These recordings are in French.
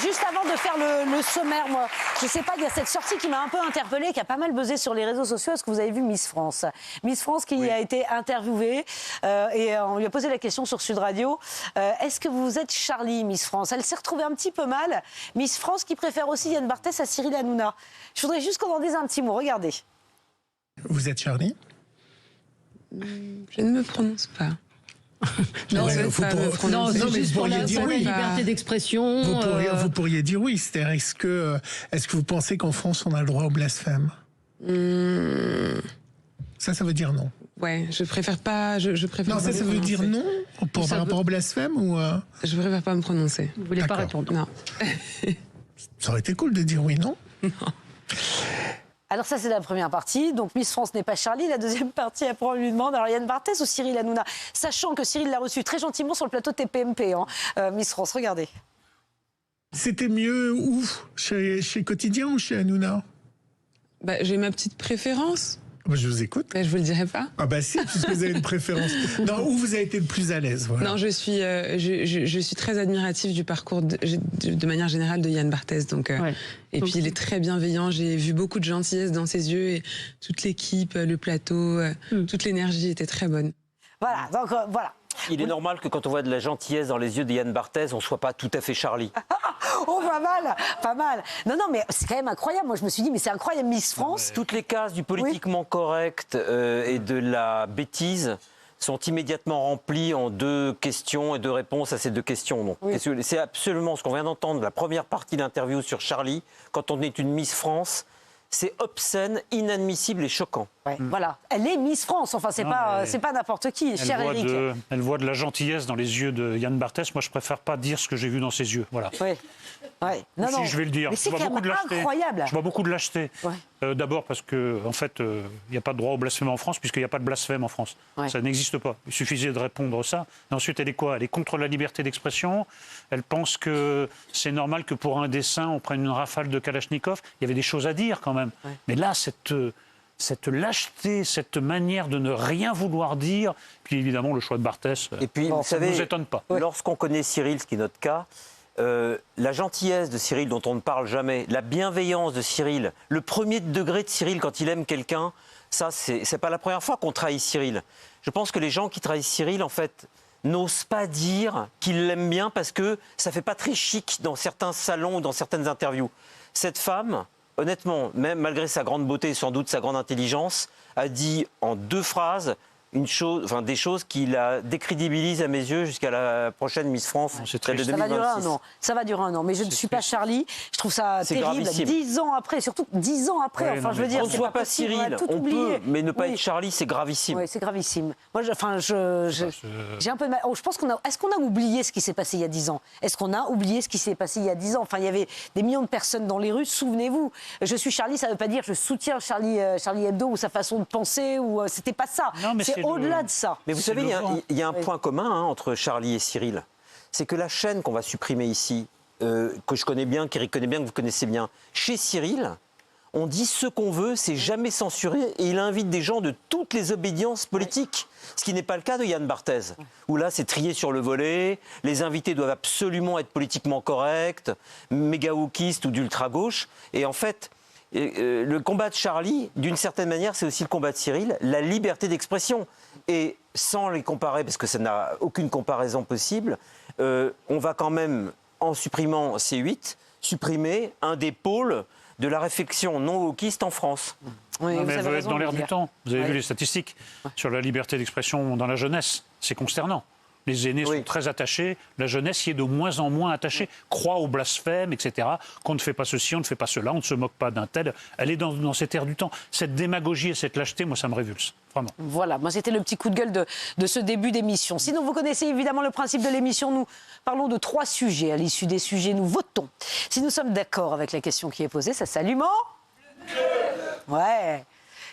juste avant de faire le sommaire, moi, je sais pas, il y a cette sortie qui m'a un peu interpellée, qui a pas mal buzzé sur les réseaux sociaux. Est-ce que vous avez vu Miss France ? Miss France qui a été interviewée et on lui a posé la question sur Sud Radio. Est-ce que vous êtes Charlie, Miss France ? Elle s'est retrouvée un petit peu mal. Miss France qui préfère aussi Yann Barthès à Cyril Hanouna. Je voudrais juste qu'on en dise un petit mot. Regardez. Vous êtes Charlie ? Je ne me prononce pas. Non, mais juste pour la liberté d'expression. Vous pourriez dire oui. C'est-à-dire, est-ce que vous pensez qu'en France, on a le droit au blasphème ? Ça veut dire non. Ouais, je préfère pas. Je préfère. Non, ça veut dire non par rapport au blasphème ou Je préfère pas me prononcer. Vous voulez pas répondre ? Non. Ça aurait été cool de dire oui, non ? Non. Alors ça, c'est la première partie. Donc Miss France n'est pas Charlie. La deuxième partie, après, on lui demande, alors Yann Barthès ou Cyril Hanouna ? Sachant que Cyril l'a reçu très gentiment sur le plateau TPMP. Miss France, regardez. C'était mieux où ? Chez Quotidien ou chez Hanouna ? J'ai ma petite préférence. Je vous écoute. Je vous le dirai pas. Ah bah si, puisque vous avez une préférence. Non, où vous avez été le plus à l'aise, voilà. Non, je suis très admirative du parcours de manière générale de Yann Barthès. Donc, et puis il est très bienveillant. J'ai vu beaucoup de gentillesse dans ses yeux et toute l'équipe, le plateau, toute l'énergie était très bonne. Voilà, donc voilà. Il est normal que quand on voit de la gentillesse dans les yeux de Yann Barthès, on ne soit pas tout à fait Charlie. Oh, pas mal, pas mal. Non, mais c'est quand même incroyable. Moi, je me suis dit, mais c'est incroyable, Miss France. Toutes les cases du politiquement correct et de la bêtise sont immédiatement remplies en 2 questions et 2 réponses à ces 2 questions. Donc, c'est absolument ce qu'on vient d'entendre, la première partie de l'interview sur Charlie. Quand on est une Miss France, c'est obscène, inadmissible et choquant. Voilà, elle est Miss France. Enfin, c'est pas n'importe qui, cher Eric. Elle voit de la gentillesse dans les yeux de Yann Barthès. Moi, je préfère pas dire ce que j'ai vu dans ses yeux. Voilà. Non, je vais le dire. Mais c'est quand même incroyable. Je vois beaucoup de lâcheté. D'abord parce que, en fait, il n'y a pas de droit au blasphème en France, puisqu'il n'y a pas de blasphème en France. Ça n'existe pas. Il suffisait de répondre ça. Et ensuite, elle est quoi ? Elle est contre la liberté d'expression. Elle pense que c'est normal que pour un dessin, on prenne une rafale de Kalachnikov. Il y avait des choses à dire quand même. Mais là, cette lâcheté, cette manière de ne rien vouloir dire, puis évidemment le choix de Barthès, et puis, vous ça savez, ne nous étonne pas. Lorsqu'on connaît Cyril, ce qui est notre cas, la gentillesse de Cyril dont on ne parle jamais, la bienveillance de Cyril, le premier degré de Cyril quand il aime quelqu'un, ça c'est pas la première fois qu'on trahit Cyril. Je pense que les gens qui trahissent Cyril, en fait, n'osent pas dire qu'ils l'aiment bien parce que ça fait pas très chic dans certains salons ou dans certaines interviews. Cette femme, honnêtement, même malgré sa grande beauté et sans doute sa grande intelligence, a dit en 2 phrases des choses qui la décrédibilisent à mes yeux jusqu'à la prochaine Miss France. Celle de 2026. Ça va durer un an. Mais je ne suis pas Charlie. Je trouve ça terrible. Gravissime. 10 ans après, surtout 10 ans après. Enfin, je veux dire, on ne soit pas Cyril, on peut, mais ne pas être Charlie, c'est gravissime. Oui, c'est gravissime. Moi, j'ai un peu de mal. Je pense est-ce qu'on a oublié ce qui s'est passé il y a 10 ans ? Est-ce qu'on a oublié ce qui s'est passé il y a 10 ans ? Enfin, il y avait des millions de personnes dans les rues. Souvenez-vous, je suis Charlie, ça ne veut pas dire je soutiens Charlie Hebdo ou sa façon de penser ou c'était pas ça. Non, mais c'est au-delà de ça. Mais vous savez, il y a un point commun entre Charlie et Cyril. C'est que la chaîne qu'on va supprimer ici, que je connais bien, qu'Éric connaît bien, que vous connaissez bien, chez Cyril, on dit ce qu'on veut, c'est jamais censuré et il invite des gens de toutes les obédiences politiques. Ce qui n'est pas le cas de Yann Barthès, où là c'est trié sur le volet, les invités doivent absolument être politiquement corrects, méga-wokistes ou d'ultra-gauche. Et en fait, le combat de Charlie, d'une certaine manière, c'est aussi le combat de Cyril, la liberté d'expression. Et sans les comparer, parce que ça n'a aucune comparaison possible, on va quand même, en supprimant C8, supprimer un des pôles de la réflexion non wokiste en France. Oui, mais elle veut être dans l'air du temps. Vous avez vu les statistiques sur la liberté d'expression dans la jeunesse. C'est consternant. Les aînés sont très attachés, la jeunesse y est de moins en moins attachée, croit au blasphème, etc. Qu'on ne fait pas ceci, on ne fait pas cela, on ne se moque pas d'un tel. Elle est dans cet air du temps. Cette démagogie et cette lâcheté, moi, ça me révulse. Vraiment. Voilà, moi c'était le petit coup de gueule de ce début d'émission. Sinon, vous connaissez évidemment le principe de l'émission. Nous parlons de 3 sujets. À l'issue des sujets, nous votons. Si nous sommes d'accord avec la question qui est posée, ça s'allume en... Ouais.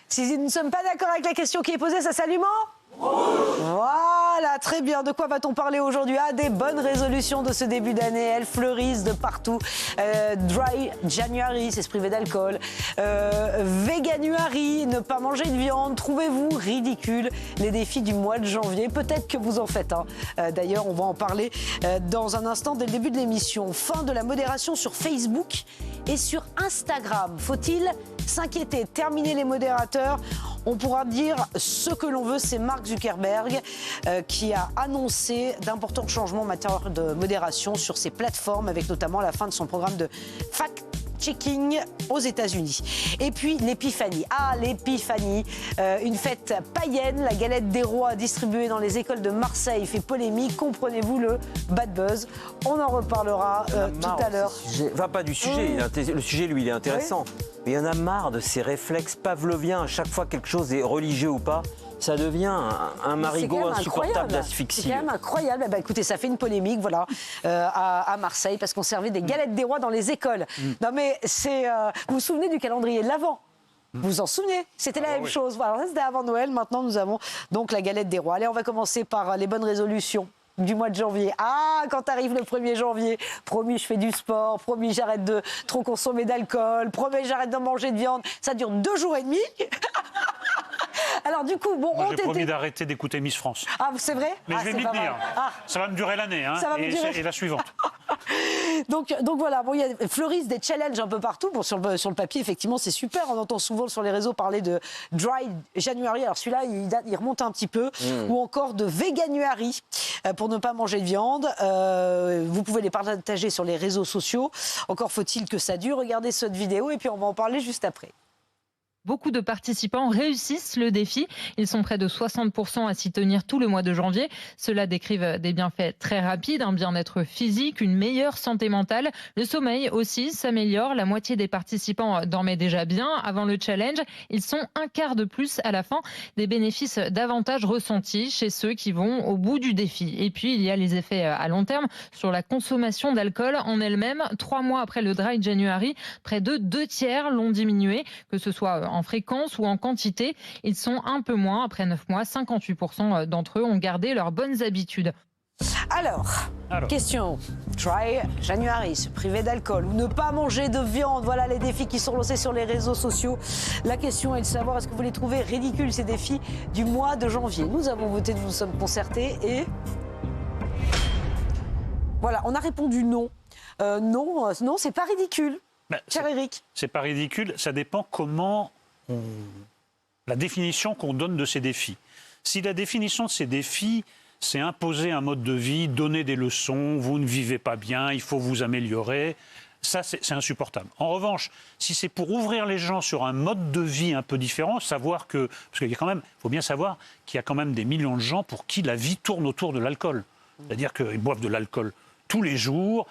Si nous ne sommes pas d'accord avec la question qui est posée, ça s'allume en... Voilà. Voilà, très bien. De quoi va-t-on parler aujourd'hui? Des bonnes résolutions de ce début d'année. Elles fleurissent de partout. Dry January, c'est se priver d'alcool. Veganuary, ne pas manger de viande. Trouvez-vous ridicule les défis du mois de janvier? Peut-être que vous en faites un. D'ailleurs, on va en parler dans un instant dès le début de l'émission. Fin de la modération sur Facebook et sur Instagram. Faut-il s'inquiéter? Terminer les modérateurs. On pourra dire ce que l'on veut. C'est Mark Zuckerberg qui a annoncé d'importants changements en matière de modération sur ses plateformes, avec notamment la fin de son programme de fact-checking aux États-Unis. Et puis l'épiphanie. L'épiphanie, une fête païenne. La galette des rois distribuée dans les écoles de Marseille fait polémique. Comprenez-vous le bad buzz? On en reparlera tout à l'heure. Enfin, pas du sujet. Le sujet, lui, il est intéressant. Oui. Mais il y en a marre de ces réflexes pavloviens. À chaque fois quelque chose est religieux ou pas, ça devient un marigot insupportable d'asphyxie. C'est quand même incroyable. Écoutez, ça fait une polémique, voilà, à Marseille, parce qu'on servait des galettes des rois dans les écoles. Non, mais c'est. Vous vous souvenez du calendrier de l'Avent? Vous vous en souvenez? C'était la même chose. Voilà, c'était avant Noël. Maintenant, nous avons donc la galette des rois. Allez, on va commencer par les bonnes résolutions du mois de janvier. Quand arrive le 1er janvier, promis, je fais du sport, promis, j'arrête de trop consommer d'alcool, promis, j'arrête de manger de viande. Ça dure 2 jours et demi. Alors du coup, bon, moi, j'ai promis d'arrêter d'écouter Miss France. C'est vrai? Mais je vais m'y tenir. Ça va me durer l'année, et la suivante. donc voilà, bon, il y a fleurissent des challenges un peu partout. Bon, sur le papier, effectivement, c'est super. On entend souvent sur les réseaux parler de Dry January. Alors celui-là, il remonte un petit peu. Ou encore de Veganuary, pour ne pas manger de viande. Vous pouvez les partager sur les réseaux sociaux. Encore faut-il que ça dure. Regardez cette vidéo et puis on va en parler juste après. Beaucoup de participants réussissent le défi. Ils sont près de 60% à s'y tenir tout le mois de janvier. Ceux-là décrivent des bienfaits très rapides, un bien-être physique, une meilleure santé mentale. Le sommeil aussi s'améliore. La moitié des participants dormaient déjà bien avant le challenge. Ils sont un quart de plus à la fin. Des bénéfices davantage ressentis chez ceux qui vont au bout du défi. Et puis, il y a les effets à long terme sur la consommation d'alcool en elle-même. 3 mois après le Dry January, près de 2/3 l'ont diminué, que ce soit en fréquence ou en quantité. Ils sont un peu moins. Après 9 mois, 58% d'entre eux ont gardé leurs bonnes habitudes. Alors, question. Dry January, se priver d'alcool ou ne pas manger de viande. Voilà les défis qui sont lancés sur les réseaux sociaux. La question est de savoir, est-ce que vous les trouvez ridicules, ces défis du mois de janvier? Nous avons voté, nous nous sommes concertés et... Voilà, on a répondu non. Non, c'est pas ridicule. Cher Eric. C'est pas ridicule, ça dépend comment la définition qu'on donne de ces défis. Si la définition de ces défis, c'est imposer un mode de vie, donner des leçons, vous ne vivez pas bien, il faut vous améliorer, ça c'est insupportable. En revanche, si c'est pour ouvrir les gens sur un mode de vie un peu différent, savoir que, parce qu'il y a quand même, faut bien savoir qu'il y a quand même des millions de gens pour qui la vie tourne autour de l'alcool. C'est-à-dire qu'ils boivent de l'alcool tous les jours,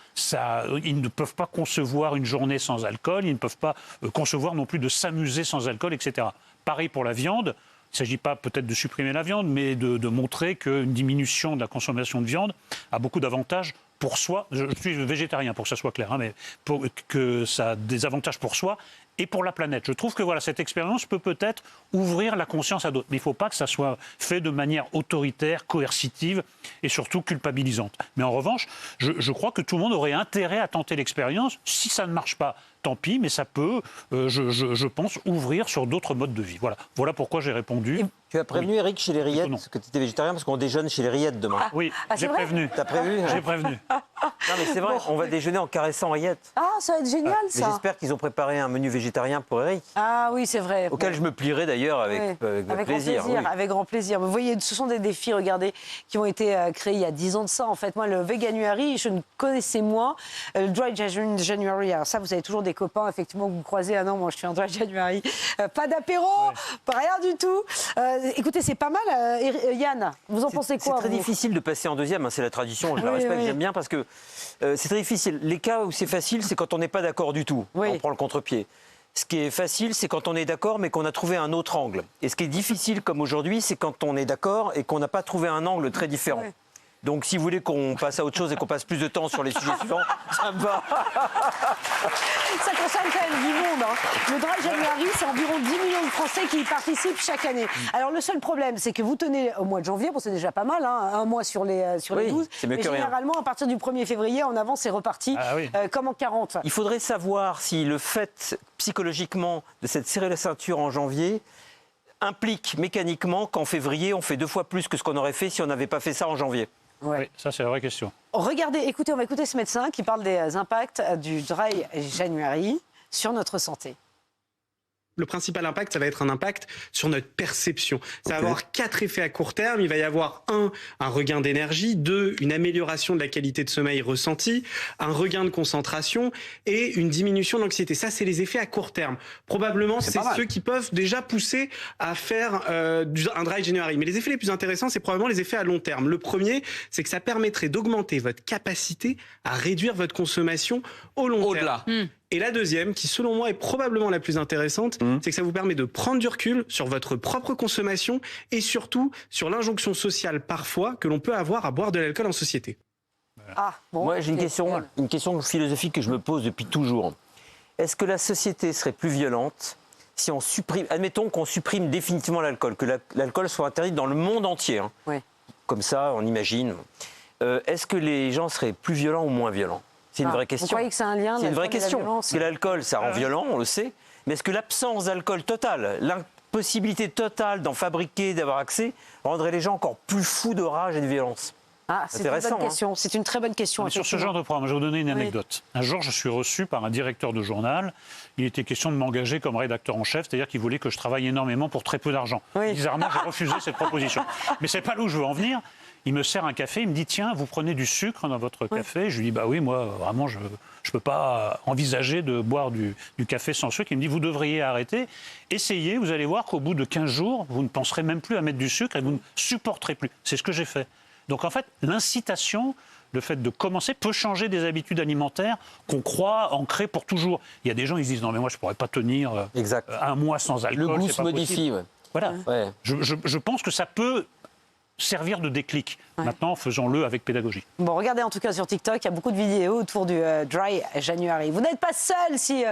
ils ne peuvent pas concevoir une journée sans alcool, ils ne peuvent pas concevoir non plus de s'amuser sans alcool, etc. Pareil pour la viande, il ne s'agit pas peut-être de supprimer la viande, mais de montrer qu'une diminution de la consommation de viande a beaucoup d'avantages pour soi. Je suis végétarien pour que ça soit clair, mais que ça a des avantages pour soi et pour la planète. Je trouve que voilà, cette expérience peut peut-être ouvrir la conscience à d'autres. Mais il ne faut pas que ça soit fait de manière autoritaire, coercitive et surtout culpabilisante. Mais en revanche, je crois que tout le monde aurait intérêt à tenter l'expérience. Si ça ne marche pas, tant pis, mais ça peut, je pense, ouvrir sur d'autres modes de vie. Voilà pourquoi j'ai répondu. Tu as prévenu, Eric, chez les Rillettes, que tu étais végétarien, parce qu'on déjeune chez les Rillettes demain. Oui, j'ai prévenu. T'as prévu? J'ai prévenu. Non, mais c'est vrai, on va déjeuner en caressant Rillettes. Ça va être génial, ça. Mais j'espère qu'ils ont préparé un menu végétarien pour Eric. Oui, c'est vrai. Auquel je me plierai d'ailleurs avec plaisir. Avec grand plaisir. Vous voyez, ce sont des défis, regardez, qui ont été créés il y a 10 ans de ça. En fait, moi, le Veganuary, je ne connaissais moins. Le Dry January, alors ça, vous avez toujours des copains, effectivement, que vous croisez. Non, moi, je suis en Dry January. Pas d'apéro, pas rien du tout. Écoutez, c'est pas mal. Yann, vous en pensez quoi? C'est très difficile de passer en deuxième, c'est la tradition, je la respecte, j'aime bien, parce que c'est très difficile. Les cas où c'est facile, c'est quand on n'est pas d'accord du tout. On prend le contre-pied. Ce qui est facile, c'est quand on est d'accord, mais qu'on a trouvé un autre angle. Et ce qui est difficile, comme aujourd'hui, c'est quand on est d'accord et qu'on n'a pas trouvé un angle très différent. Donc si vous voulez qu'on passe à autre chose et qu'on passe plus de temps sur les sujets suivants, ça me va. Ça concerne quand même du monde. Le Dry January, c'est environ 10 millions de Français qui y participent chaque année. Alors le seul problème, c'est que vous tenez au mois de janvier, bon c'est déjà pas mal, un mois sur les 12. C'est mieux mais que rien. Généralement, à partir du 1er février, en avant, c'est reparti comme en 40. Il faudrait savoir si le fait psychologiquement de s'être serré la ceinture en janvier implique mécaniquement qu'en février, on fait 2 fois plus que ce qu'on aurait fait si on n'avait pas fait ça en janvier. Ouais. Oui, ça c'est la vraie question. Regardez, écoutez, on va écouter ce médecin qui parle des impacts du Dry January sur notre santé. Le principal impact, ça va être un impact sur notre perception. Ça va avoir 4 effets à court terme. Il va y avoir un regain d'énergie, 2, une amélioration de la qualité de sommeil ressentie, un regain de concentration et une diminution de l'anxiété. Ça, c'est les effets à court terme. Probablement, c'est ceux qui peuvent déjà pousser à faire un Dry January. Mais les effets les plus intéressants, c'est probablement les effets à long terme. Le premier, c'est que ça permettrait d'augmenter votre capacité à réduire votre consommation au long terme. Et la deuxième, qui selon moi est probablement la plus intéressante, c'est que ça vous permet de prendre du recul sur votre propre consommation et surtout sur l'injonction sociale parfois que l'on peut avoir à boire de l'alcool en société. Moi, j'ai une question philosophique que je me pose depuis toujours. Est-ce que la société serait plus violente si on supprime, admettons qu'on supprime définitivement l'alcool, que l'alcool soit interdit dans le monde entier, comme ça, on imagine. Est-ce que les gens seraient plus violents ou moins violents ? C'est une vraie question. Vous croyez que c'est un lien? C'est une vraie question. Parce que l'alcool, ça rend violent, on le sait. Mais est-ce que l'absence d'alcool totale, l'impossibilité totale d'en fabriquer, d'avoir accès, rendrait les gens encore plus fous de rage et de violence? C'est une bonne question. C'est une très bonne question. Sur ce genre de programme, je vais vous donner une anecdote. Un jour, je suis reçu par un directeur de journal. Il était question de m'engager comme rédacteur en chef, c'est-à-dire qu'il voulait que je travaille énormément pour très peu d'argent. Bizarrement, j'ai refusé cette proposition. Mais c'est pas là où je veux en venir. Il me sert un café, il me dit tiens, vous prenez du sucre dans votre café. Je lui dis bah oui, moi vraiment je peux pas envisager de boire du café sans sucre. Il me dit vous devriez arrêter. Essayez, vous allez voir qu'au bout de 15 jours, vous ne penserez même plus à mettre du sucre et vous ne supporterez plus. C'est ce que j'ai fait. Donc en fait, l'incitation, le fait de commencer peut changer des habitudes alimentaires qu'on croit ancrées pour toujours. Il y a des gens qui se disent non mais moi je pourrais pas tenir un mois sans alcool. Le goût se modifie. Voilà. Je pense que ça peut servir de déclic. Maintenant, faisons-le avec pédagogie. Bon, regardez en tout cas sur TikTok, il y a beaucoup de vidéos autour du Dry January. Vous n'êtes pas seul si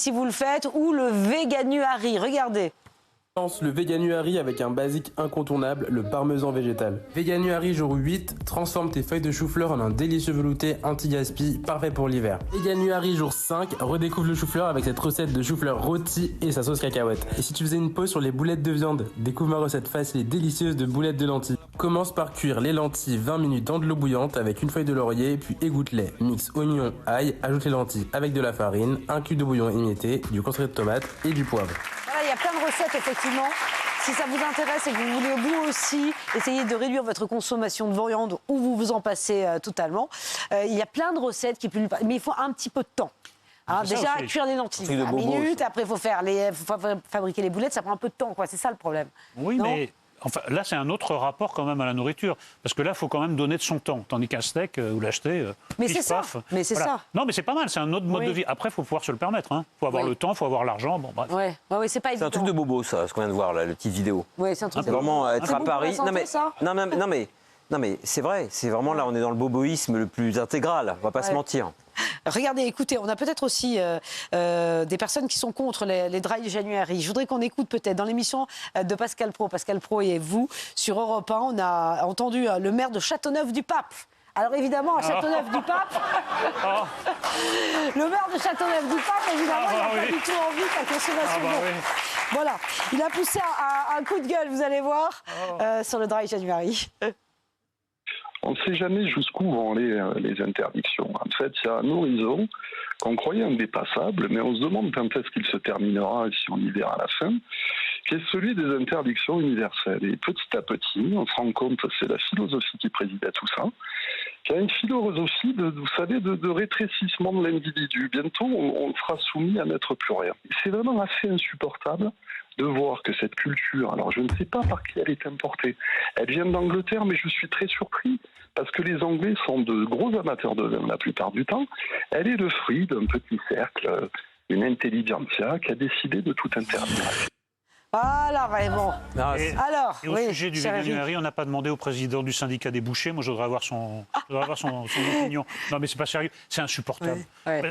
vous le faites, ou le Veganuary. Regardez. Le Veganuary avec un basique incontournable, le parmesan végétal. Veganuary jour 8, transforme tes feuilles de chou-fleur en un délicieux velouté anti-gaspi, parfait pour l'hiver. Veganuary jour 5, redécouvre le chou-fleur avec cette recette de chou-fleur rôti et sa sauce cacahuète. Et si tu faisais une pause sur les boulettes de viande, découvre ma recette facile et délicieuse de boulettes de lentilles. Commence par cuire les lentilles 20 minutes dans de l'eau bouillante avec une feuille de laurier, puis égoutte-les. Mixe oignon, ail, ajoute les lentilles avec de la farine, un cube de bouillon émietté, du concentré de tomate et du poivre. Voilà, il y a plein de recettes, effectivement. Si ça vous intéresse et que vous voulez vous aussi essayer de réduire votre consommation de viande ou vous en passez totalement, il y a plein de recettes qui pullulent. Mais il faut un petit peu de temps. Déjà, cuire les lentilles 20 minutes, après il faut fabriquer les boulettes, ça prend un peu de temps, quoi. C'est ça le problème. Oui, mais enfin, là, c'est un autre rapport quand même à la nourriture. Parce que là, il faut quand même donner de son temps. Tandis qu'un steak, vous l'achetez, mais c'est ça. Mais c'est ça. Non, mais c'est pas mal, c'est un autre mode de vie. Après, il faut pouvoir se le permettre. Il faut avoir le temps, il faut avoir l'argent. Bon, bref. Ouais, c'est pas évident. C'est un truc de bobo, ça, ce qu'on vient de voir, là, la petite vidéo. Oui, c'est un truc de bobo. Vraiment, être à Paris. Non, mais c'est vrai, c'est vraiment là, on est dans le boboïsme le plus intégral, on va pas se mentir. Regardez, écoutez, on a peut-être aussi des personnes qui sont contre les Dry January. Je voudrais qu'on écoute peut-être dans l'émission de Pascal Praud et vous, sur Europe 1, on a entendu le maire de Châteauneuf-du-Pape. Alors évidemment, à Châteauneuf-du-Pape, le maire de Châteauneuf-du-Pape, évidemment, il n'a pas du tout envie de la consommation. Voilà, il a poussé un coup de gueule, vous allez voir, sur le Dry January. On ne sait jamais jusqu'où vont aller les interdictions. En fait, il y a un horizon qu'on croyait indépassable, mais on se demande quand est-ce qu'il se terminera et si on y verra à la fin, qui est celui des interdictions universelles. Et petit à petit, on se rend compte, c'est la philosophie qui préside à tout ça, qu'il y a une philosophie de rétrécissement de l'individu. Bientôt, on sera soumis à n'être plus rien. C'est vraiment assez insupportable de voir que cette culture, alors je ne sais pas par qui elle est importée, elle vient d'Angleterre, mais je suis très surpris, parce que les Anglais sont de gros amateurs de vin la plupart du temps. Elle est le fruit d'un petit cercle, une intelligentsia qui a décidé de tout interdire. Voilà, vraiment. Alors, et au sujet du véganuary, on n'a pas demandé au président du syndicat des bouchers. Moi, je voudrais avoir son opinion. Non, mais c'est pas sérieux. C'est insupportable.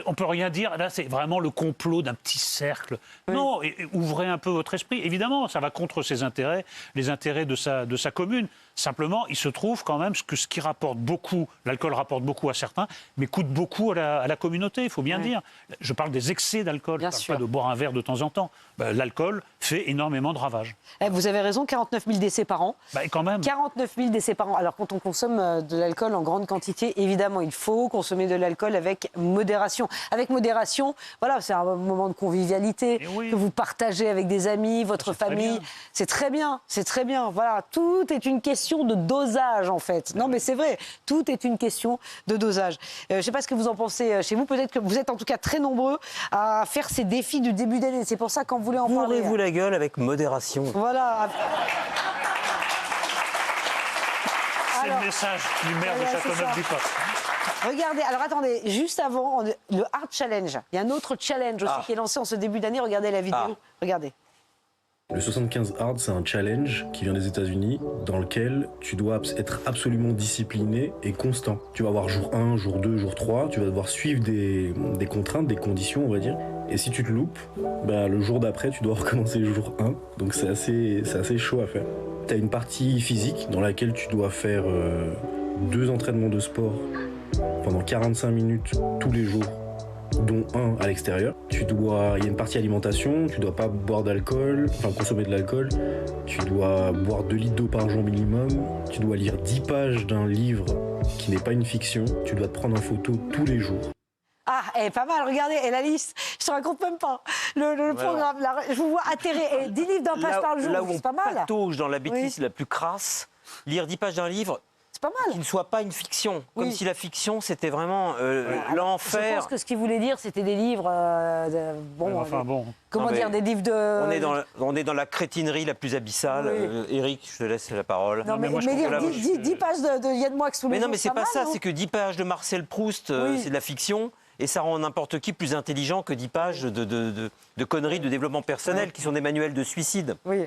On peut rien dire. Là, c'est vraiment le complot d'un petit cercle. Non, ouvrez un peu votre esprit. Évidemment, ça va contre ses intérêts, les intérêts de sa commune. Simplement, il se trouve quand même que ce qui rapporte beaucoup, l'alcool rapporte beaucoup à certains, mais coûte beaucoup à la communauté, il faut bien dire. Je parle des excès d'alcool, je ne parle pas de boire un verre de temps en temps. L'alcool fait énormément de ravages. Vous avez raison, 49 000 décès par an. Quand même. 49 000 décès par an. Alors quand on consomme de l'alcool en grande quantité, évidemment, il faut consommer de l'alcool avec modération. Avec modération, voilà, c'est un moment de convivialité que vous partagez avec des amis, votre famille. C'est très bien, c'est très bien. Voilà, tout est une question de dosage en fait. Non mais c'est vrai, tout est une question de dosage. Je ne sais pas ce que vous en pensez chez vous, peut-être que vous êtes en tout cas très nombreux à faire ces défis du début d'année. C'est pour ça qu'on voulait en parler. Ouvrez-vous la gueule avec modération. Voilà. C'est le message du maire de Châteauneuf-du-Pape. Regardez, alors attendez, juste avant, le Hard Challenge. Il y a un autre challenge aussi qui est lancé en ce début d'année. Regardez la vidéo. Regardez. Le 75 Hard, c'est un challenge qui vient des États-Unis dans lequel tu dois être absolument discipliné et constant. Tu vas avoir jour 1, jour 2, jour 3, tu vas devoir suivre des contraintes, des conditions, on va dire. Et si tu te loupes, le jour d'après, tu dois recommencer le jour 1. Donc c'est assez chaud à faire. Tu as une partie physique dans laquelle tu dois faire 2 entraînements de sport pendant 45 minutes tous les jours, dont un à l'extérieur. Il y a une partie alimentation, tu dois pas boire d'alcool, consommer de l'alcool. Tu dois boire 2 litres d'eau par jour minimum. Tu dois lire 10 pages d'un livre qui n'est pas une fiction. Tu dois te prendre en photo tous les jours. Ah, pas mal, regardez, et la liste, je te raconte même pas. Le programme, là, je vous vois atterrer. 10 livres d'un page par jour, c'est pas mal. Là où on patauge dans la bêtise la plus crasse, lire 10 pages d'un livre, c'est pas mal. Qui ne soit pas une fiction. Comme si la fiction, c'était vraiment l'enfer. Je pense que ce qu'il voulait dire, c'était des livres... Comment dire, des livres de... On est dans la crétinerie la plus abyssale. Éric, je te laisse la parole. Non, mais lire 10 pages de Yann Moix tous les jours, non, mais c'est pas ça. C'est que 10 pages de Marcel Proust, c'est de la fiction. Et ça rend n'importe qui plus intelligent que 10 pages de conneries de développement personnel qui sont des manuels de suicide. Oui.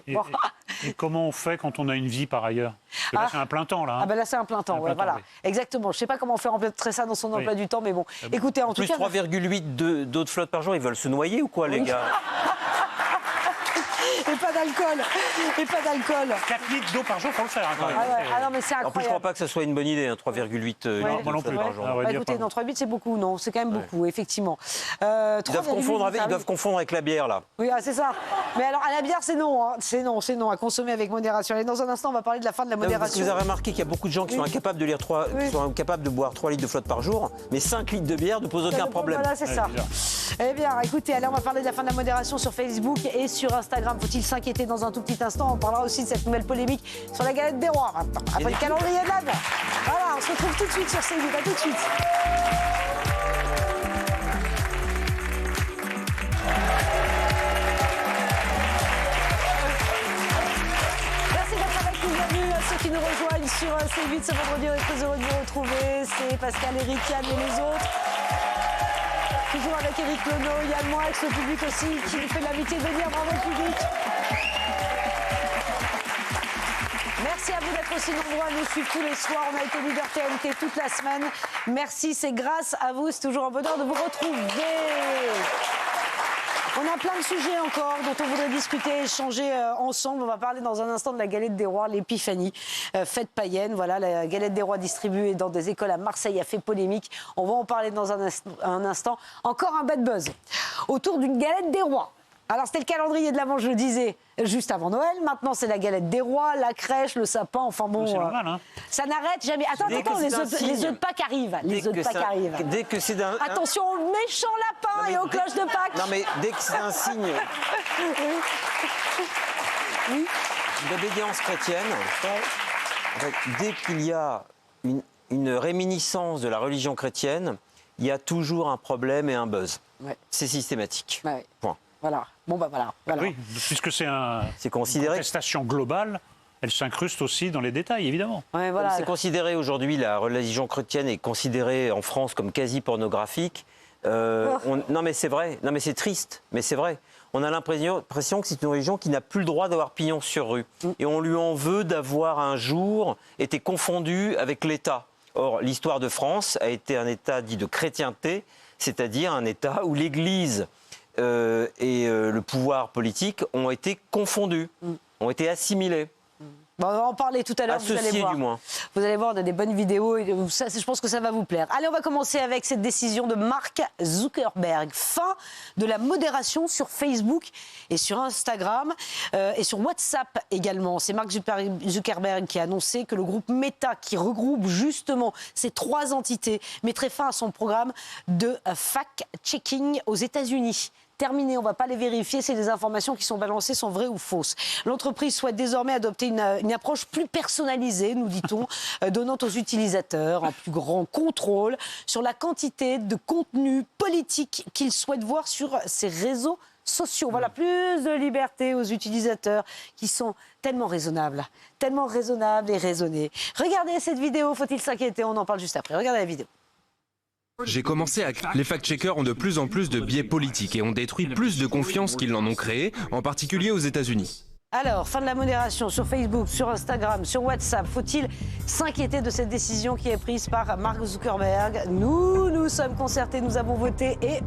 Et comment on fait quand on a une vie par ailleurs? Là, c'est un plein temps, là. Là, c'est un plein temps, voilà. Exactement. Je ne sais pas comment faire rentrer ça dans son emploi du temps, mais bon. Écoutez, en tout cas... Plus 3,8 d'eau de flotte par jour, ils veulent se noyer ou quoi, les gars? Et pas d'alcool. 4 litres d'eau par jour, il faut le faire. Non, mais c'est incroyable. En plus, je ne crois pas que ça soit une bonne idée, 3,8 litres non plus par jour. Écoutez, 3,8, c'est beaucoup, non. C'est quand même beaucoup, effectivement. Ils doivent confondre avec la bière, là. Oui, c'est ça. Mais alors, à la bière, c'est non. C'est non. À consommer avec modération. Et dans un instant, on va parler de la fin de la modération. Parce que vous avez remarqué qu'il y a beaucoup de gens qui sont incapables de qui sont incapables de boire 3 litres de flotte par jour, mais 5 litres de bière ne posent aucun problème. Voilà, c'est ça. Eh bien, écoutez, allez, on va parler de la fin de la modération sur Facebook et sur Instagram. Faut-il s'inquiéter dans un tout petit instant? On parlera aussi de cette nouvelle polémique sur la galette des rois. Après le calendrier de l'Avent. Voilà, on se retrouve tout de suite sur C8. À tout de suite. Merci d'être avec nous. Bienvenue à ceux qui nous rejoignent sur C8 ce vendredi. On est très heureux de vous retrouver. C'est Pascal, Éric, Yann et les autres. Toujours avec Éric Lono, Yann Moix, le public aussi, qui nous fait l'amitié de venir. Bravo le public. Merci à vous d'être aussi nombreux à nous suivre tous les soirs. On a été leader TNT toute la semaine. Merci, c'est grâce à vous. C'est toujours un bonheur de vous retrouver. On a plein de sujets encore dont on voudrait discuter, échanger ensemble. On va parler dans un instant de la galette des rois, l'épiphanie, fête païenne. Voilà, la galette des rois distribuée dans des écoles à Marseille a fait polémique. On va en parler dans un instant. Encore un bad buzz autour d'une galette des rois. Alors, c'était le calendrier de l'Avent, je le disais, juste avant Noël. Maintenant, c'est la galette des rois, la crèche, le sapin. Enfin bon, c'est normal, hein. Ça n'arrête jamais. Attends, les œufs de Pâques arrivent. Dès que c'est d'un... Attention aux méchants lapins et aux cloches de Pâques. Non, mais dès que c'est un signe d'obédience chrétienne, en fait, dès qu'il y a une réminiscence de la religion chrétienne, il y a toujours un problème et un buzz. Ouais. C'est systématique. Ouais. Point. Voilà. Bon, voilà. Oui, puisque c'est une contestation globale, elle s'incruste aussi dans les détails, évidemment. Ouais, voilà. C'est considéré aujourd'hui, la religion chrétienne est considérée en France comme quasi pornographique. Non mais c'est vrai, non mais c'est triste, mais c'est vrai. On a l'impression que c'est une religion qui n'a plus le droit d'avoir pignon sur rue. Et on lui en veut d'avoir un jour été confondu avec l'État. Or, l'histoire de France a été un État dit de chrétienté, c'est-à-dire un État où l'Église et le pouvoir politique ont été confondus, ont été assimilés. Bon, on va en parler tout à l'heure, vous allez voir. Du moins. Vous allez voir, on a des bonnes vidéos, et ça, je pense que ça va vous plaire. Allez, on va commencer avec cette décision de Mark Zuckerberg. Fin de la modération sur Facebook et sur Instagram et sur WhatsApp également. C'est Mark Zuckerberg qui a annoncé que le groupe Meta, qui regroupe justement ces 3 entités, mettrait fin à son programme de fact-checking aux États-Unis. Terminé, on ne va pas les vérifier si les informations qui sont balancées sont vraies ou fausses. L'entreprise souhaite désormais adopter une approche plus personnalisée, nous dit-on, donnant aux utilisateurs un plus grand contrôle sur la quantité de contenu politique qu'ils souhaitent voir sur ces réseaux sociaux. Voilà, plus de liberté aux utilisateurs qui sont tellement raisonnables et raisonnés. Regardez cette vidéo, faut-il s'inquiéter? On en parle juste après. Regardez la vidéo. J'ai commencé à... Les fact-checkers ont de plus en plus de biais politiques et ont détruit plus de confiance qu'ils n'en ont créé, en particulier aux États-Unis. Alors, fin de la modération sur Facebook, sur Instagram, sur WhatsApp. Faut-il s'inquiéter de cette décision qui est prise par Mark Zuckerberg? Nous sommes concertés, nous avons voté et...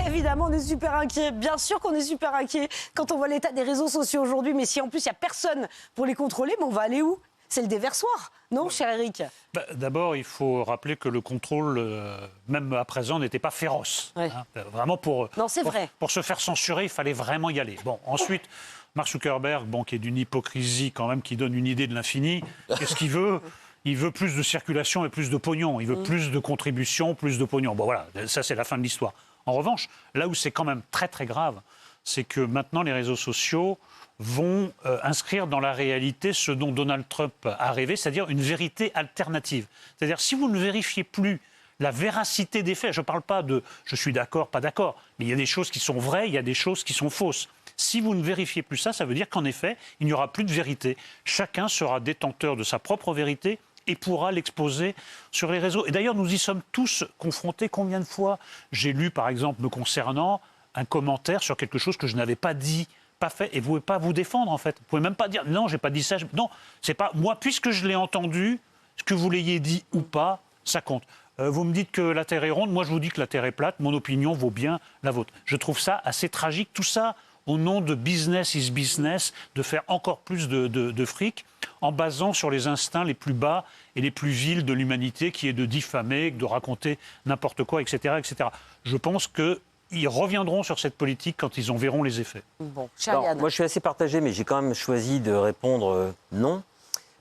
Évidemment, on est super inquiet. Bien sûr qu'on est super inquiet quand on voit l'état des réseaux sociaux aujourd'hui. Mais si en plus, il n'y a personne pour les contrôler, mais on va aller où? C'est le déversoir, non, cher Eric? D'abord, il faut rappeler que le contrôle, même à présent, n'était pas féroce. Ouais. Vraiment, pour se faire censurer, il fallait vraiment y aller. Bon, ensuite, Mark Zuckerberg, qui est d'une hypocrisie quand même, qui donne une idée de l'infini, qu'est-ce qu'il veut? Il veut plus de circulation et plus de pognon. Il veut plus de contributions, plus de pognon. Bon, voilà, ça, c'est la fin de l'histoire. En revanche, là où c'est quand même très, très grave, c'est que maintenant, les réseaux sociaux vont inscrire dans la réalité ce dont Donald Trump a rêvé, c'est-à-dire une vérité alternative. C'est-à-dire, si vous ne vérifiez plus la véracité des faits, je ne parle pas de « je suis d'accord, pas d'accord », mais il y a des choses qui sont vraies, il y a des choses qui sont fausses. Si vous ne vérifiez plus ça, ça veut dire qu'en effet, il n'y aura plus de vérité. Chacun sera détenteur de sa propre vérité et pourra l'exposer sur les réseaux. Et d'ailleurs, nous y sommes tous confrontés. Combien de fois j'ai lu, par exemple, me concernant, un commentaire sur quelque chose que je n'avais pas dit, pas fait, et vous ne pouvez pas vous défendre, en fait. Vous ne pouvez même pas dire « non, je n'ai pas dit ça ». Non, c'est pas moi, puisque je l'ai entendu, ce que vous l'ayez dit ou pas, ça compte. Vous me dites que la Terre est ronde, moi je vous dis que la Terre est plate, mon opinion vaut bien la vôtre. Je trouve ça assez tragique, tout ça au nom de business is business, de faire encore plus de fric, en basant sur les instincts les plus bas et les plus vils de l'humanité, qui est de diffamer, de raconter n'importe quoi, etc., etc. Je pense qu'ils reviendront sur cette politique quand ils en verront les effets. Bon, alors, moi, je suis assez partagé, mais j'ai quand même choisi de répondre non,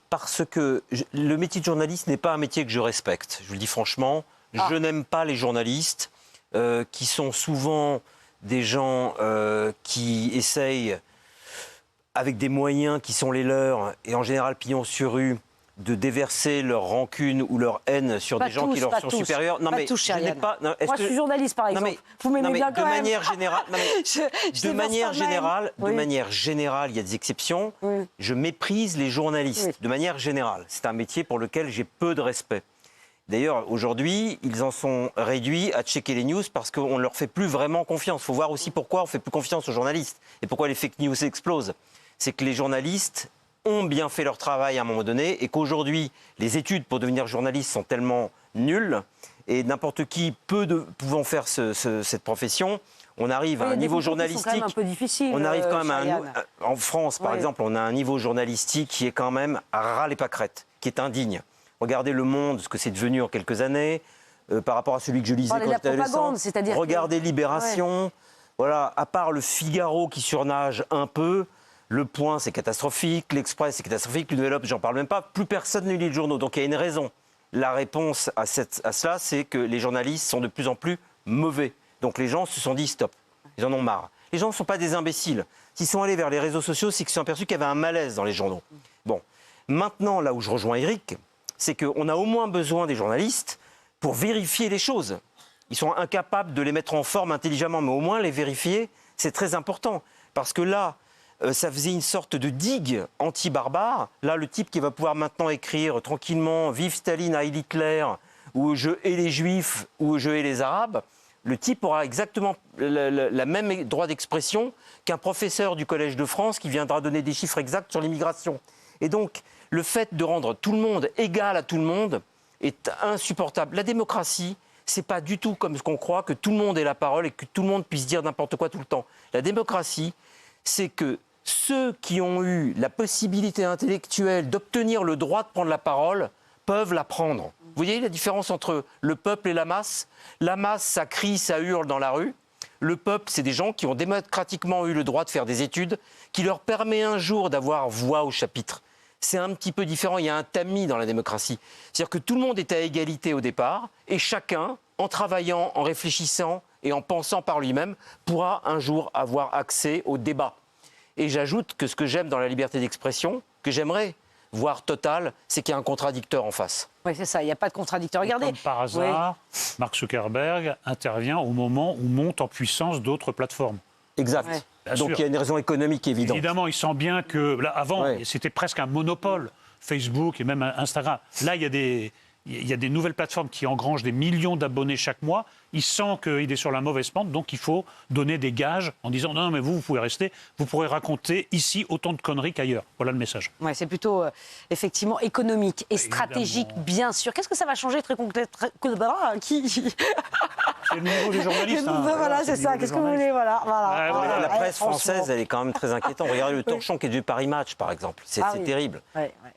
parce que le métier de journaliste n'est pas un métier que je respecte. Je vous le dis franchement, je n'aime pas les journalistes qui sont souvent des gens qui essayent, avec des moyens qui sont les leurs, et en général pignon sur rue, de déverser leur rancune ou leur haine sur des gens qui leur sont supérieurs. Non, mais je n'ai pas. Moi, je suis journaliste, par exemple. Vous m'aimez bien quand même. De manière générale, il y a des exceptions. Oui. Je méprise les journalistes. Oui. De manière générale, c'est un métier pour lequel j'ai peu de respect. D'ailleurs, aujourd'hui, ils en sont réduits à checker les news parce qu'on ne leur fait plus vraiment confiance. Il faut voir aussi pourquoi on ne fait plus confiance aux journalistes et pourquoi les fake news explosent. C'est que les journalistes ont bien fait leur travail à un moment donné et qu'aujourd'hui, les études pour devenir journaliste sont tellement nulles et n'importe qui, pouvant faire cette profession, on arrive à un niveau journalistique. Quand même un peu difficile, on arrive quand même en France, par exemple, on a un niveau journalistique qui est quand même à ras les pâquerettes, qui est indigne. Regardez Le Monde, ce que c'est devenu en quelques années, par rapport à celui que je lisais quand j'étais adolescent. Regardez Libération. Ouais. Voilà, à part Le Figaro qui surnage un peu, Le Point, c'est catastrophique, L'Express, c'est catastrophique, Le Nouvel Obs, j'en parle même pas. Plus personne ne lit le journaux. Donc il y a une raison. La réponse à cela, c'est que les journalistes sont de plus en plus mauvais. Donc les gens se sont dit stop. Ils en ont marre. Les gens ne sont pas des imbéciles. S'ils sont allés vers les réseaux sociaux, c'est qu'ils se sont aperçus qu'il y avait un malaise dans les journaux. Bon, maintenant, là où je rejoins Eric, c'est qu'on a au moins besoin des journalistes pour vérifier les choses. Ils sont incapables de les mettre en forme intelligemment, mais au moins les vérifier, c'est très important. Parce que là, ça faisait une sorte de digue anti-barbare. Là, le type qui va pouvoir maintenant écrire tranquillement « Vive Staline, Heil Hitler » ou je hais les juifs ou je hais les arabes, le type aura exactement la même droit d'expression qu'un professeur du Collège de France qui viendra donner des chiffres exacts sur l'immigration. Et donc, le fait de rendre tout le monde égal à tout le monde est insupportable. La démocratie, c'est pas du tout comme ce qu'on croit, que tout le monde ait la parole et que tout le monde puisse dire n'importe quoi tout le temps. La démocratie, c'est que ceux qui ont eu la possibilité intellectuelle d'obtenir le droit de prendre la parole peuvent la prendre. Vous voyez la différence entre le peuple et la masse ? La masse, ça crie, ça hurle dans la rue. Le peuple, c'est des gens qui ont démocratiquement eu le droit de faire des études, qui leur permet un jour d'avoir voix au chapitre. C'est un petit peu différent, il y a un tamis dans la démocratie. C'est-à-dire que tout le monde est à égalité au départ, et chacun, en travaillant, en réfléchissant et en pensant par lui-même, pourra un jour avoir accès au débat. Et j'ajoute que ce que j'aime dans la liberté d'expression, que j'aimerais voir totale, c'est qu'il y a un contradicteur en face. Oui, c'est ça, il n'y a pas de contradicteur. Regardez. Comme par hasard, Mark Zuckerberg intervient au moment où montent en puissance d'autres plateformes. Exact. Bien Donc sûr. il y a une raison économique évidente. Évidemment, il sent bien que là, avant, c'était presque un monopole, Facebook et même Instagram. Là, il y a des nouvelles plateformes qui engrangent des millions d'abonnés chaque mois. Il sent qu'il est sur la mauvaise pente, donc il faut donner des gages en disant non, mais vous pouvez rester, vous pourrez raconter ici autant de conneries qu'ailleurs. Voilà le message. Ouais, c'est plutôt effectivement économique et stratégique, bien sûr. Qu'est-ce que ça va changer très concrètement C'est le niveau des journalistes. Voilà, c'est ça. Qu'est-ce que vous voulez voilà. La presse française, elle est quand même très inquiétante. Regardez le torchon qui est du Paris Match, par exemple. C'est terrible.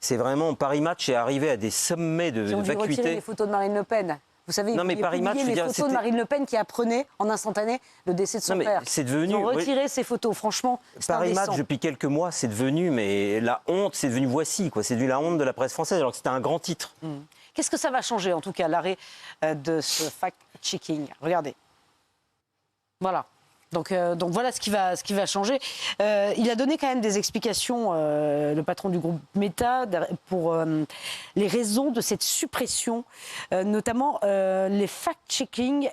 C'est vraiment, Paris Match est arrivé à des sommets de vacuité. Retirer les photos de Marine Le Pen. Vous savez, non, mais Paris Match, les photos de Marine Le Pen qui apprenait en instantané le décès de son père. C'est devenu. Ils ont retiré ces photos, franchement. Paris Match, depuis quelques mois, c'est devenu, mais la honte, c'est devenu Voici, quoi. C'est devenu la honte de la presse française, alors que c'était un grand titre. Qu'est-ce que ça va changer, en tout cas, l'arrêt de ce fact-checking ? Regardez. Voilà. Donc voilà ce qui va changer. Il a donné quand même des explications, le patron du groupe Meta, pour les raisons de cette suppression. Notamment, les fact-checkers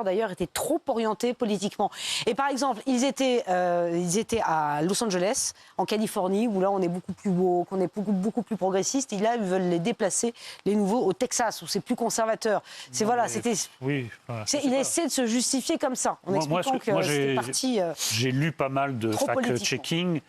d'ailleurs étaient trop orientés politiquement. Et par exemple, ils étaient à Los Angeles, en Californie, où là on est beaucoup plus beau, qu'on est beaucoup plus progressiste. Et là, ils veulent les déplacer, les nouveaux, au Texas, où c'est plus conservateur. C'est voilà, c'était. Oui. Il a essayé de se justifier comme ça. Moi, j'ai lu pas mal de fact-checking.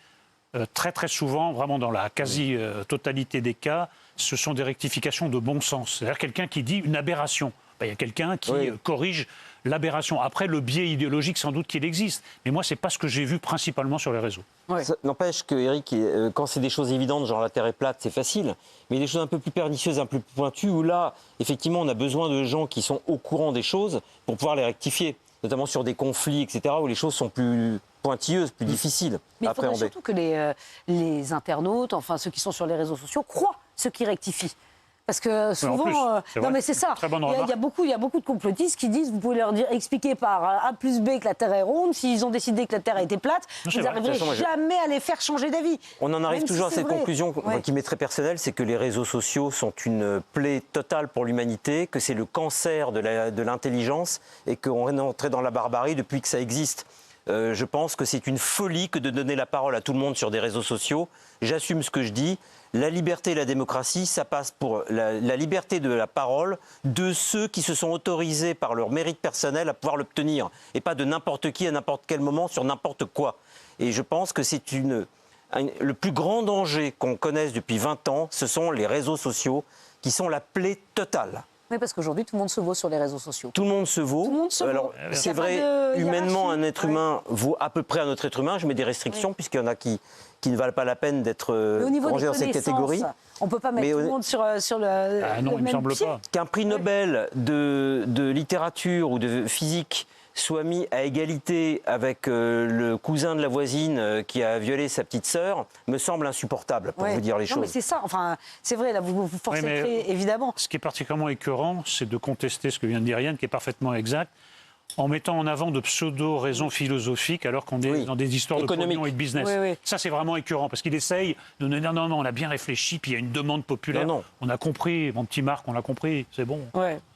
Très très souvent, vraiment dans la quasi-totalité des cas, ce sont des rectifications de bon sens. C'est-à-dire quelqu'un qui dit une aberration. Il y a quelqu'un qui corrige l'aberration. Après, le biais idéologique, sans doute qu'il existe. Mais moi, ce n'est pas ce que j'ai vu principalement sur les réseaux. Ça n'empêche que, Eric, quand c'est des choses évidentes, genre la Terre est plate, c'est facile. Mais des choses un peu plus pernicieuses, un peu plus pointues, où là, effectivement, on a besoin de gens qui sont au courant des choses pour pouvoir les rectifier. Notamment sur des conflits, etc., où les choses sont plus pointilleuses, plus difficiles à appréhender. Mais il faudrait surtout que les internautes, enfin ceux qui sont sur les réseaux sociaux, croient ceux qui rectifient. Parce que souvent, non mais c'est ça. Il y a beaucoup de complotistes qui disent, vous pouvez leur expliquer par A plus B que la Terre est ronde. S'ils ont décidé que la Terre était plate, vous n'arriverez jamais à les faire changer d'avis. On en arrive toujours à cette conclusion qui m'est très personnelle, c'est que les réseaux sociaux sont une plaie totale pour l'humanité, que c'est le cancer de l'intelligence et qu'on est entré dans la barbarie depuis que ça existe. Je pense que c'est une folie que de donner la parole à tout le monde sur des réseaux sociaux. J'assume ce que je dis. La liberté et la démocratie, ça passe pour la liberté de la parole de ceux qui se sont autorisés par leur mérite personnel à pouvoir l'obtenir. Et pas de n'importe qui à n'importe quel moment sur n'importe quoi. Et je pense que c'est le plus grand danger qu'on connaisse depuis 20 ans, ce sont les réseaux sociaux qui sont la plaie totale. Oui, parce qu'aujourd'hui, tout le monde se vaut sur les réseaux sociaux. Tout le monde se vaut. Tout le monde se vaut. Alors, c'est vrai, humainement, un être humain vaut à peu près un autre être humain. Je mets des restrictions, puisqu'il y en a qui ne valent pas la peine d'être rangés dans cette catégorie. On ne peut pas mettre tout le monde sur le non, il me semble pas. Qu'un prix Nobel de littérature ou de physique soit mis à égalité avec le cousin de la voisine qui a violé sa petite sœur, me semble insupportable, pour vous dire les choses. Non, mais c'est ça. Enfin, c'est vrai, là, vous forcez le trait, évidemment. Ce qui est particulièrement écœurant, c'est de contester ce que vient de dire Yann, qui est parfaitement exact, en mettant en avant de pseudo-raisons philosophiques, alors qu'on est dans des histoires de pognon et de business. Ça, c'est vraiment écœurant, parce qu'il essaye de nous dire non, on a bien réfléchi, puis il y a une demande populaire. On a compris, mon petit Marc, on l'a compris, c'est bon.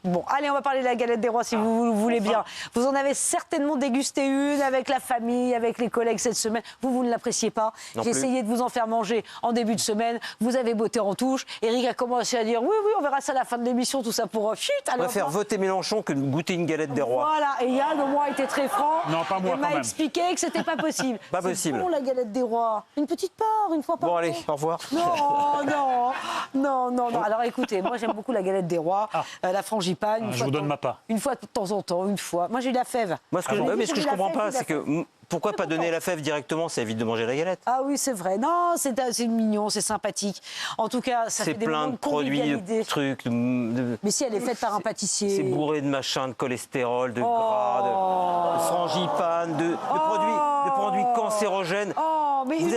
Bon, allez, on va parler de la galette des rois si vous voulez bien. Vous en avez certainement dégusté une avec la famille, avec les collègues cette semaine. Vous ne l'appréciez pas. J'ai essayé de vous en faire manger en début de semaine. Vous avez botté en touche. Eric a commencé à dire oui, on verra ça à la fin de l'émission, tout ça pour chut. On va faire voter Mélenchon que de goûter une galette des rois. Voilà, et Yann, au moins, était très franc. Non, pas moi, il m'a expliqué que c'était pas possible. Pas possible. C'est bon, la galette des rois. Une petite part, une fois par Bon, an. allez, au revoir. Non. Alors écoutez, moi j'aime beaucoup la galette des rois, la frangipane. Je vous donne ma part. Une fois de temps en temps, une fois. Moi j'ai eu la fève. Moi, ce que je comprends pas, c'est que pourquoi pas donner la fève directement, ça évite de manger la galette. Ah oui, c'est vrai. Non, c'est mignon, c'est sympathique. En tout cas, ça fait des plein de produits, de trucs. Mais si elle est faite par un pâtissier. C'est bourré de machin, de cholestérol, de gras, de frangipane, de produits cancérogènes. Mais vous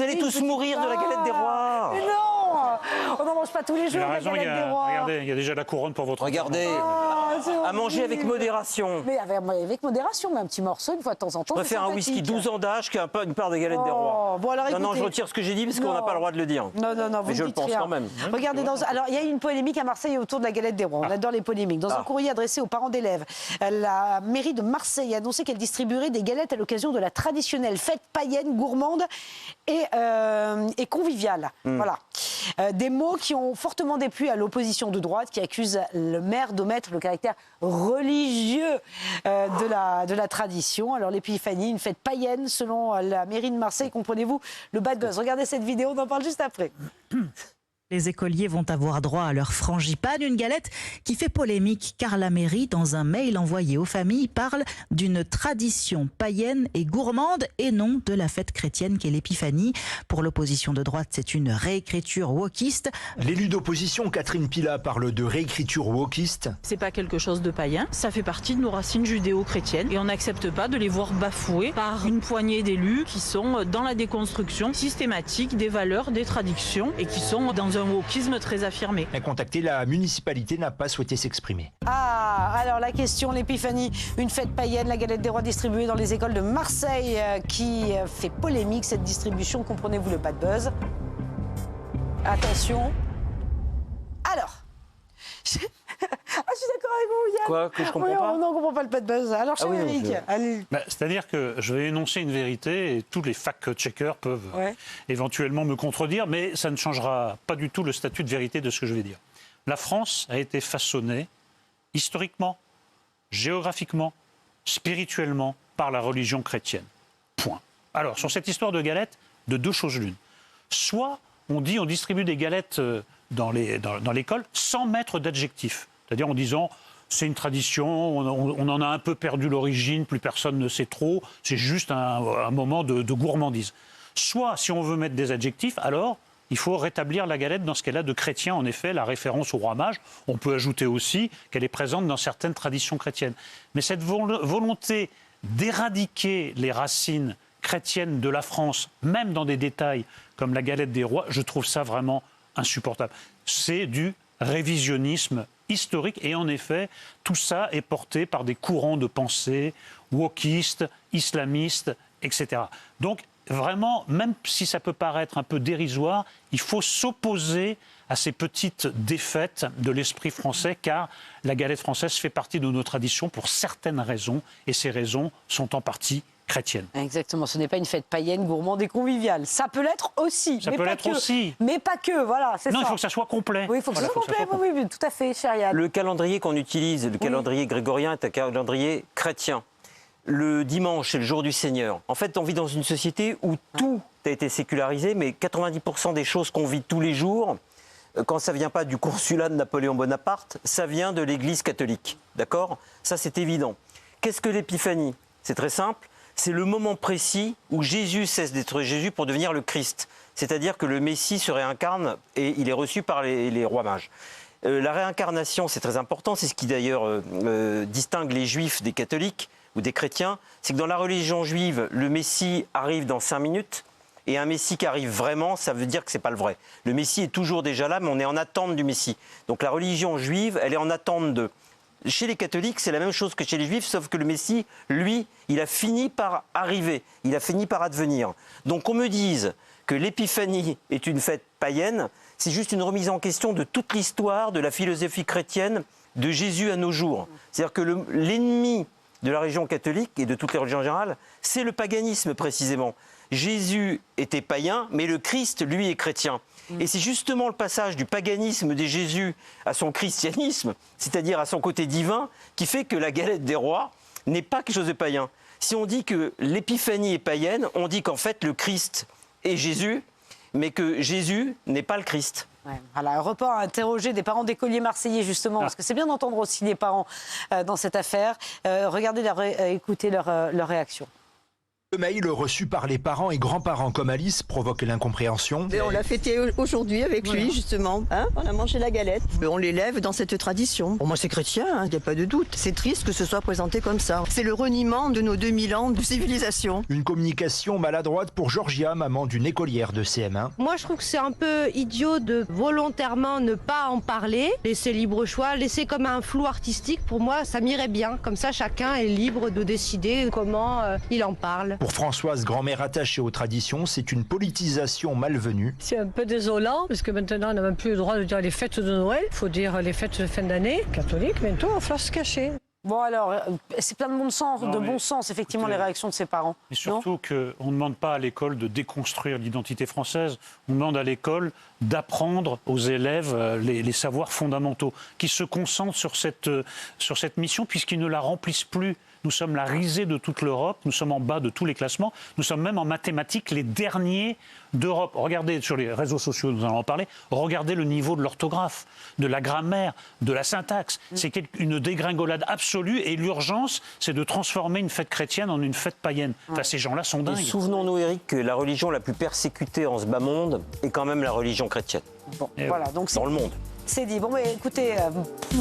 allez tous mourir de la galette des rois. Mais non, on n'en mange pas tous les jours. Il a raison, regardez, il y a déjà la couronne pour votre. Regardez, à manger avec modération. Mais avec modération, mais un petit morceau une fois de temps en temps. On va faire un whisky 12 ans d'âge qui a une part de galette des rois. Bon, alors, non, je retire ce que j'ai dit parce qu'on n'a pas le droit de le dire. Non, mais je le pense quand même. Regardez, alors il y a eu une polémique à Marseille autour de la galette des rois. On adore les polémiques. Dans un courrier adressé aux parents d'élèves, la mairie de Marseille a annoncé qu'elle distribuerait des galettes à l'occasion de la traditionnelle fête païenne, gourmande et conviviale. Voilà. Des mots qui ont fortement déplu à l'opposition de droite qui accuse le maire d'omettre le caractère religieux de la tradition. Alors l'épiphanie, une fête païenne selon la mairie de Marseille, comprenez-vous le bad buzz. Regardez cette vidéo, on en parle juste après. Les écoliers vont avoir droit à leur frangipane, une galette qui fait polémique car la mairie, dans un mail envoyé aux familles, parle d'une tradition païenne et gourmande et non de la fête chrétienne qu'est l'épiphanie. Pour l'opposition de droite, c'est une réécriture wokiste. L'élu d'opposition, Catherine Pila, parle de réécriture wokiste. C'est pas quelque chose de païen, ça fait partie de nos racines judéo-chrétiennes et on n'accepte pas de les voir bafouées par une poignée d'élus qui sont dans la déconstruction systématique des valeurs, des traditions et qui sont dans un wokisme très affirmé. A contacté, la municipalité n'a pas souhaité s'exprimer. Alors la question, l'épiphanie, une fête païenne, la galette des rois distribuée dans les écoles de Marseille qui fait polémique, cette distribution, comprenez-vous le bad buzz? Attention. Alors, je suis d'accord avec vous, Yann. Quoi, que je comprends pas? Non, on ne comprend pas le bad buzz. Alors, cher Eric, allez. C'est-à-dire que je vais énoncer une vérité et tous les fact-checkers peuvent éventuellement me contredire, mais ça ne changera pas du tout le statut de vérité de ce que je vais dire. La France a été façonnée historiquement, géographiquement, spirituellement par la religion chrétienne. Point. Alors, sur cette histoire de galettes, de deux choses l'une. Soit on distribue des galettes dans l'école sans mettre d'adjectif. C'est-à-dire en disant c'est une tradition, on en a un peu perdu l'origine, plus personne ne sait trop, c'est juste un moment de gourmandise. Soit, si on veut mettre des adjectifs, alors il faut rétablir la galette dans ce qu'elle a de chrétien, en effet, la référence au roi mage. On peut ajouter aussi qu'elle est présente dans certaines traditions chrétiennes. Mais cette volonté d'éradiquer les racines chrétiennes de la France, même dans des détails comme la galette des rois, je trouve ça vraiment insupportable. C'est du révisionnisme historique et en effet, tout ça est porté par des courants de pensée wokistes, islamistes, etc. Donc vraiment, même si ça peut paraître un peu dérisoire, il faut s'opposer à ces petites défaites de l'esprit français car la galette française fait partie de nos traditions pour certaines raisons et ces raisons sont en partie chrétienne. Exactement, ce n'est pas une fête païenne, gourmande et conviviale. Ça peut l'être aussi. Ça peut l'être aussi. Mais pas que, voilà, c'est ça. Non, il faut que ça soit complet. Oui, il faut que ça soit complet, oui, tout à fait, cher Yann. Le calendrier qu'on utilise, le calendrier grégorien est un calendrier chrétien. Le dimanche, c'est le jour du Seigneur. En fait, on vit dans une société où tout a été sécularisé, mais 90% des choses qu'on vit tous les jours, quand ça ne vient pas du consulat de Napoléon Bonaparte, ça vient de l'Église catholique. D'accord ? Ça, c'est évident. Qu'est-ce que l'épiphanie ? C'est très simple. C'est le moment précis où Jésus cesse d'être Jésus pour devenir le Christ. C'est-à-dire que le Messie se réincarne et il est reçu par les rois mages. La réincarnation, c'est très important. C'est ce qui d'ailleurs distingue les Juifs des catholiques ou des chrétiens. C'est que dans la religion juive, le Messie arrive dans 5 minutes. Et un Messie qui arrive vraiment, ça veut dire que ce n'est pas le vrai. Le Messie est toujours déjà là, mais on est en attente du Messie. Donc la religion juive, elle est en attente de... Chez les catholiques, c'est la même chose que chez les juifs, sauf que le Messie, lui, il a fini par arriver, il a fini par advenir. Donc qu'on me dise que l'épiphanie est une fête païenne, c'est juste une remise en question de toute l'histoire de la philosophie chrétienne de Jésus à nos jours. C'est-à-dire que l'ennemi de la religion catholique et de toutes les religions en général, c'est le paganisme précisément. Jésus était païen, mais le Christ, lui, est chrétien. Et c'est justement le passage du paganisme de Jésus à son christianisme, c'est-à-dire à son côté divin, qui fait que la galette des rois n'est pas quelque chose de païen. Si on dit que l'épiphanie est païenne, on dit qu'en fait le Christ est Jésus, mais que Jésus n'est pas le Christ. Ouais. Voilà, Europe 1 a interrogé des parents d'écoliers marseillais justement, parce que c'est bien d'entendre aussi les parents dans cette affaire. Regardez, écoutez leur réaction. Le mail reçu par les parents et grands-parents comme Alice provoque l'incompréhension. On l'a fêté aujourd'hui avec lui, justement. Hein, on a mangé la galette. On l'élève dans cette tradition. Pour moi, c'est chrétien, il n'y a pas de doute. C'est triste que ce soit présenté comme ça. C'est le reniement de nos 2000 ans de civilisation. Une communication maladroite pour Georgia, maman d'une écolière de CM1. Moi, je trouve que c'est un peu idiot de volontairement ne pas en parler. Laisser libre choix, laisser comme un flou artistique. Pour moi, ça m'irait bien. Comme ça, chacun est libre de décider comment il en parle. Pour Françoise, grand-mère attachée aux traditions, c'est une politisation malvenue. C'est un peu désolant, parce que maintenant, on n'a même plus le droit de dire les fêtes de Noël. Il faut dire les fêtes de fin d'année. Catholique, bientôt, on va falloir se cacher. Bon alors, c'est plein de bon sens, effectivement, les réactions de ses parents. Et surtout qu'on ne demande pas à l'école de déconstruire l'identité française, on demande à l'école d'apprendre aux élèves les savoirs fondamentaux, qui se concentrent sur cette mission, puisqu'ils ne la remplissent plus. Nous sommes la risée de toute l'Europe, nous sommes en bas de tous les classements, nous sommes même en mathématiques les derniers d'Europe. Regardez sur les réseaux sociaux, nous allons en parler, regardez le niveau de l'orthographe, de la grammaire, de la syntaxe. C'est une dégringolade absolue et l'urgence, c'est de transformer une fête chrétienne en une fête païenne. Enfin, ces gens-là sont dingues. Et souvenons-nous, Eric, que la religion la plus persécutée en ce bas monde est quand même la religion chrétienne. Bon, voilà, donc dans le monde. C'est dit. Bon, mais écoutez,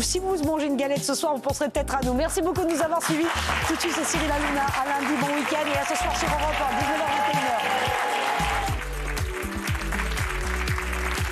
si vous mangez une galette ce soir, vous penserez peut-être à nous. Merci beaucoup de nous avoir suivis. Tout de suite, c'est Cyril Hanouna. À lundi, bon week-end. Et à ce soir sur Europe 1.